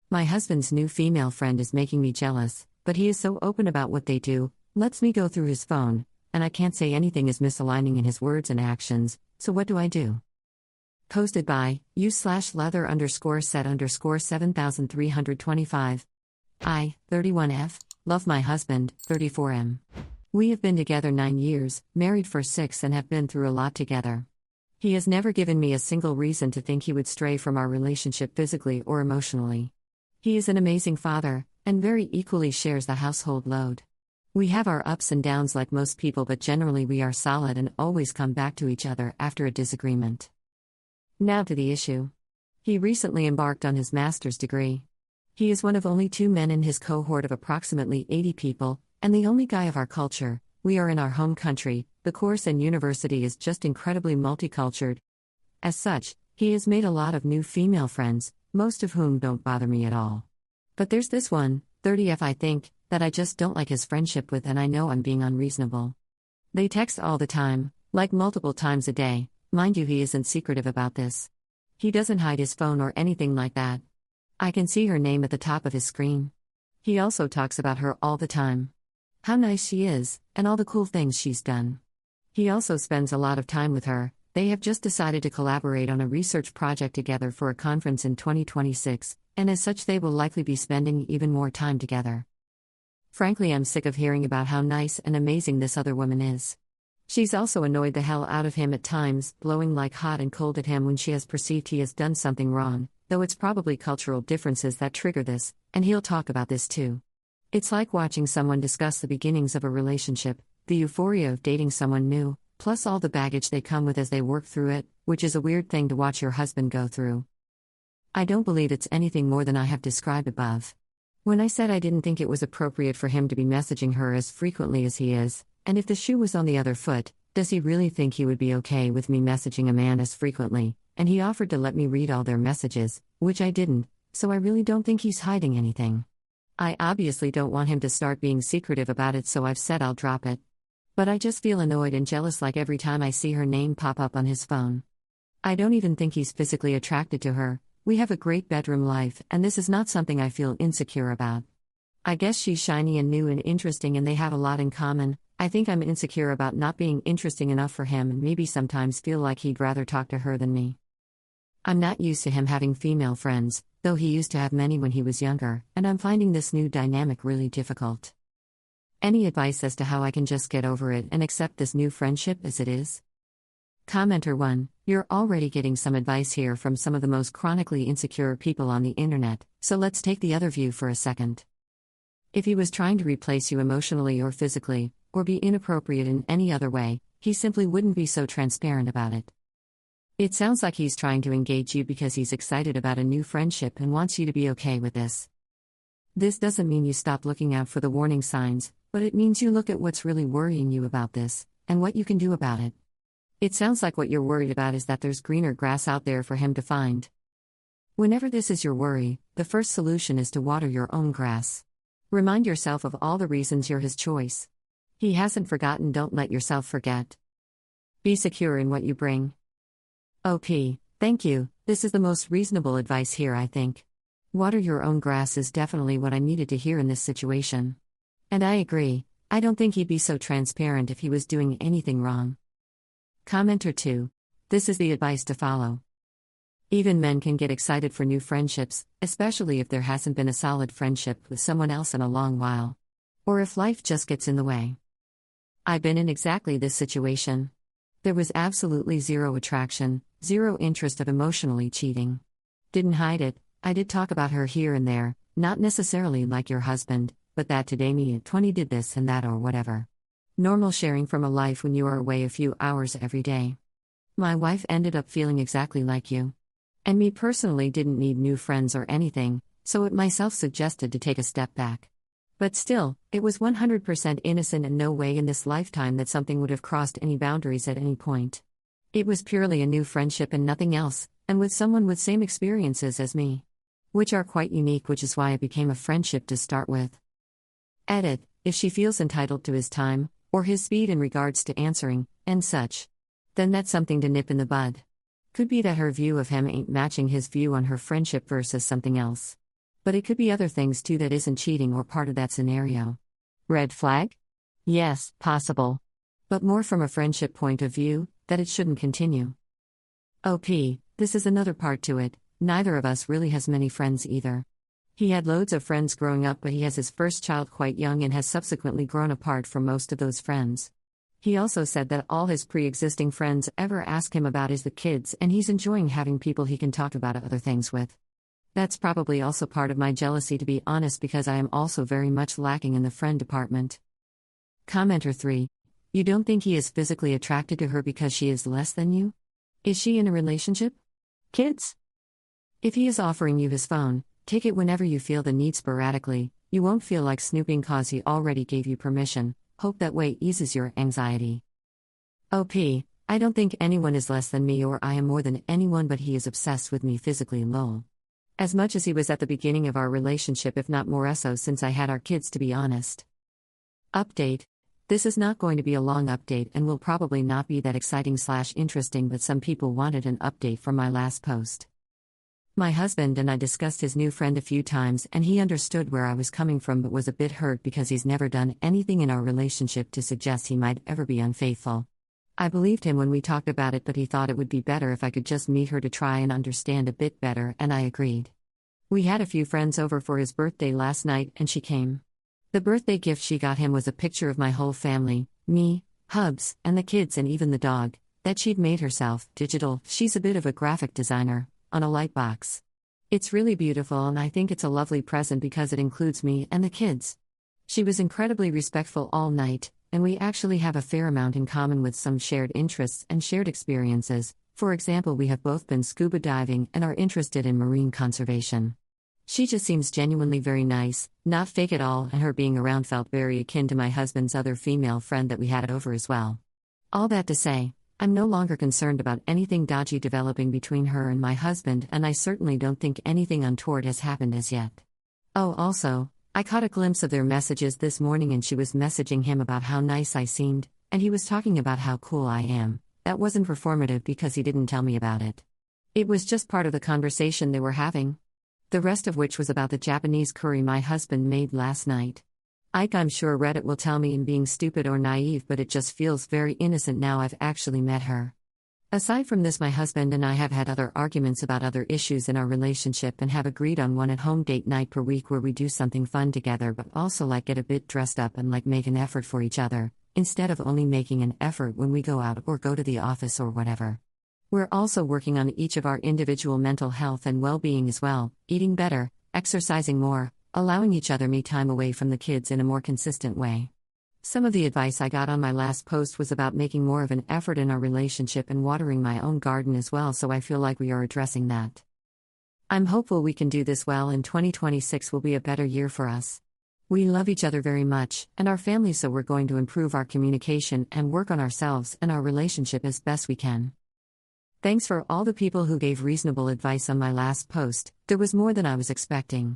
My husband's new female friend is making me jealous, but he is so open about what they do, lets me go through his phone, and I can't say anything is misaligning in his words and actions, so what do I do? Posted by u/leather_set_7325. I, 31F, love my husband, 34M. We have been together 9 years, married for 6, and have been through a lot together. He has never given me a single reason to think he would stray from our relationship physically or emotionally. He is an amazing father, and very equally shares the household load. We have our ups and downs like most people, but generally we are solid and always come back to each other after a disagreement. Now to the issue. He recently embarked on his master's degree. He is one of only 2 men in his cohort of approximately 80 people, and the only guy of our culture. We are in our home country. The course and university is just incredibly multicultural. As such, he has made a lot of new female friends, most of whom don't bother me at all. But there's this one, 30F I think, that I just don't like his friendship with, and I know I'm being unreasonable. They text all the time, like multiple times a day. Mind you, he isn't secretive about this. He doesn't hide his phone or anything like that. I can see her name at the top of his screen. He also talks about her all the time. How nice she is, and all the cool things she's done. He also spends a lot of time with her. They have just decided to collaborate on a research project together for a conference in 2026, and as such they will likely be spending even more time together. Frankly, I'm sick of hearing about how nice and amazing this other woman is. She's also annoyed the hell out of him at times, blowing like hot and cold at him when she has perceived he has done something wrong, though it's probably cultural differences that trigger this, and he'll talk about this too. It's like watching someone discuss the beginnings of a relationship, the euphoria of dating someone new, plus all the baggage they come with as they work through it, which is a weird thing to watch your husband go through. I don't believe it's anything more than I have described above. When I said I didn't think it was appropriate for him to be messaging her as frequently as he is, and if the shoe was on the other foot, does he really think he would be okay with me messaging a man as frequently? And he offered to let me read all their messages, which I didn't, so I really don't think he's hiding anything. I obviously don't want him to start being secretive about it, so I've said I'll drop it. But I just feel annoyed and jealous like every time I see her name pop up on his phone. I don't even think he's physically attracted to her. We have a great bedroom life, and this is not something I feel insecure about. I guess she's shiny and new and interesting, and they have a lot in common. I think I'm insecure about not being interesting enough for him, and maybe sometimes feel like he'd rather talk to her than me. I'm not used to him having female friends, though he used to have many when he was younger, and I'm finding this new dynamic really difficult. Any advice as to how I can just get over it and accept this new friendship as it is? Commenter 1, you're already getting some advice here from some of the most chronically insecure people on the internet, so let's take the other view for a second. If he was trying to replace you emotionally or physically, or be inappropriate in any other way, he simply wouldn't be so transparent about it. It sounds like he's trying to engage you because he's excited about a new friendship and wants you to be okay with this. This doesn't mean you stop looking out for the warning signs, but it means you look at what's really worrying you about this, and what you can do about it. It sounds like what you're worried about is that there's greener grass out there for him to find. Whenever this is your worry, the first solution is to water your own grass. Remind yourself of all the reasons you're his choice. He hasn't forgotten, don't let yourself forget. Be secure in what you bring. OP, thank you, this is the most reasonable advice here, I think. Water your own grass is definitely what I needed to hear in this situation. And I agree, I don't think he'd be so transparent if he was doing anything wrong. Commenter 2, this is the advice to follow. Even men can get excited for new friendships, especially if there hasn't been a solid friendship with someone else in a long while. Or if life just gets in the way. I've been in exactly this situation. There was absolutely zero attraction, zero interest of emotionally cheating. Didn't hide it, I did talk about her here and there, not necessarily like your husband, but that today me at 20 did this and that or whatever. Normal sharing from a life when you are away a few hours every day. My wife ended up feeling exactly like you. And me personally didn't need new friends or anything, so it myself suggested to take a step back. But still, it was 100% innocent and no way in this lifetime that something would have crossed any boundaries at any point. It was purely a new friendship and nothing else, and with someone with same experiences as me. Which are quite unique, which is why it became a friendship to start with. Edit, if she feels entitled to his time, or his speed in regards to answering, and such. Then that's something to nip in the bud. Could be that her view of him ain't matching his view on her friendship versus something else. But it could be other things too that isn't cheating or part of that scenario. Red flag? Yes, possible. But more from a friendship point of view, that it shouldn't continue. OP, this is another part to it, neither of us really has many friends either. He had loads of friends growing up, but he has his first child quite young and has subsequently grown apart from most of those friends. He also said that all his pre-existing friends ever ask him about is the kids, and he's enjoying having people he can talk about other things with. That's probably also part of my jealousy, to be honest, because I am also very much lacking in the friend department. Commenter 3. You don't think he is physically attracted to her because she is less than you? Is she in a relationship? Kids? If he is offering you his phone, take it whenever you feel the need sporadically. You won't feel like snooping cause he already gave you permission. Hope that way eases your anxiety. OP, I don't think anyone is less than me or I am more than anyone, but he is obsessed with me physically, lol. As much as he was at the beginning of our relationship, if not more so since I had our kids, to be honest. Update. This is not going to be a long update and will probably not be that exciting/interesting, but some people wanted an update from my last post. My husband and I discussed his new friend a few times and he understood where I was coming from, but was a bit hurt because he's never done anything in our relationship to suggest he might ever be unfaithful. I believed him when we talked about it, but he thought it would be better if I could just meet her to try and understand a bit better, and I agreed. We had a few friends over for his birthday last night and she came. The birthday gift she got him was a picture of my whole family, me, Hubs, and the kids, and even the dog, that she'd made herself, digital. She's a bit of a graphic designer, on a light box. It's really beautiful and I think it's a lovely present because it includes me and the kids. She was incredibly respectful all night, and we actually have a fair amount in common with some shared interests and shared experiences. For example, we have both been scuba diving and are interested in marine conservation. She just seems genuinely very nice, not fake at all, and her being around felt very akin to my husband's other female friend that we had over as well. All that to say, I'm no longer concerned about anything dodgy developing between her and my husband, and I certainly don't think anything untoward has happened as yet. Oh, also, I caught a glimpse of their messages this morning and she was messaging him about how nice I seemed, and he was talking about how cool I am. That wasn't performative because he didn't tell me about it. It was just part of the conversation they were having. The rest of which was about the Japanese curry my husband made last night. I'm sure Reddit will tell me I'm being stupid or naive, but it just feels very innocent now I've actually met her. Aside from this, my husband and I have had other arguments about other issues in our relationship and have agreed on one at-home date night per week where we do something fun together, but also like get a bit dressed up and like make an effort for each other, instead of only making an effort when we go out or go to the office or whatever. We're also working on each of our individual mental health and well-being as well, eating better, exercising more, allowing each other me time away from the kids in a more consistent way. Some of the advice I got on my last post was about making more of an effort in our relationship and watering my own garden as well, so I feel like we are addressing that. I'm hopeful we can do this well, and 2026 will be a better year for us. We love each other very much, and our family, so we're going to improve our communication and work on ourselves and our relationship as best we can. Thanks for all the people who gave reasonable advice on my last post. There was more than I was expecting.